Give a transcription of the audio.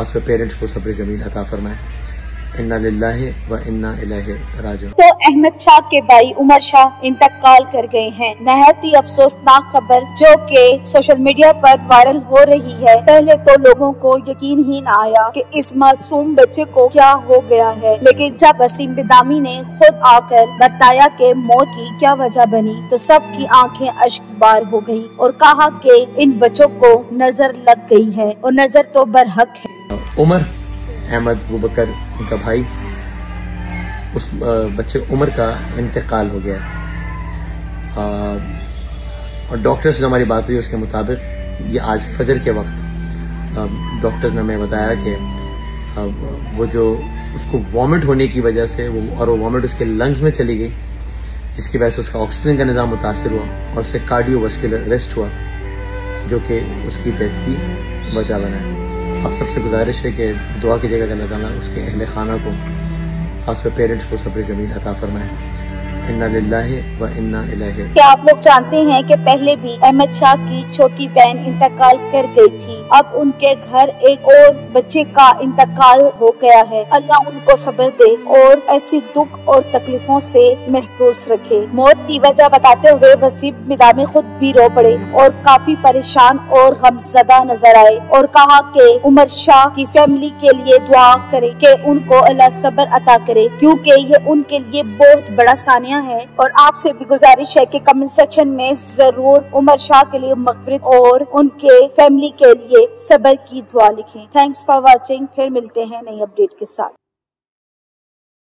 खास कर पेरेंट्स को सब्र जमील अता फरमाए। इन्ना लिल्लाहि व इन्ना इलैहि राजिऊन। तो अहमद शाह के भाई उमर शाह इंतकाल कर गए हैं। नहायत ही अफसोसनाक खबर जो कि सोशल मीडिया पर वायरल हो रही है। पहले तो लोगों को यकीन ही न आया कि इस मासूम बच्चे को क्या हो गया है, लेकिन जब वसीम बिदामी ने खुद आकर बताया कि मौत की क्या वजह बनी तो सबकी आंखें अश्कबार हो गयी और कहा कि इन बच्चों को नजर लग गई है और नजर तो बरहक है। उमर अहमद अबूबकर उनका भाई, उस बच्चे उमर का इंतकाल हो गया और डॉक्टर से जो हमारी बात हुई उसके मुताबिक ये आज फजर के वक्त डॉक्टर्स ने हमें बताया कि वो जो उसको वॉमिट होने की वजह से वो वॉमिट उसके लंग्स में चली गई, जिसकी वजह से उसका ऑक्सीजन का निज़ाम मुतासिर हुआ और उससे कार्डियोवास्कुलर अरेस्ट हुआ, जो कि उसकी डेथ की वजह बना है। आप सबसे गुजारिश है कि दुआ कीजिएगा कि अल्लाह ताला उसके अहले खाना को, खासकर पेरेंट्स को सब्र जमील अता फरमाए। इन्ना लिल्लाहि व इन्ना इलैहि। क्या आप लोग जानते हैं कि पहले भी अहमद शाह की छोटी बहन इंतकाल कर गई थी। अब उनके घर एक और बच्चे का इंतकाल हो गया है। अल्लाह उनको सब्र दे और ऐसी दुख और तकलीफों से महफूज रखे। मौत की वजह बताते हुए वसीम बिदामी खुद भी रो पड़े और काफी परेशान और गमज़दा नजर आए और कहा कि उमर शाह की फैमिली के लिए दुआ करे कि उनको अल्लाह सब्र अता करे, क्योंकि ये उनके लिए बहुत बड़ा सानिया है। और आपसे भी गुजारिश है कि कमेंट सेक्शन में जरूर उमर शाह के लिए मग़फ़िरत और उनके फैमिली के लिए सब्र की दुआ लिखें। Thanks for watching. फिर मिलते हैं नई अपडेट के साथ।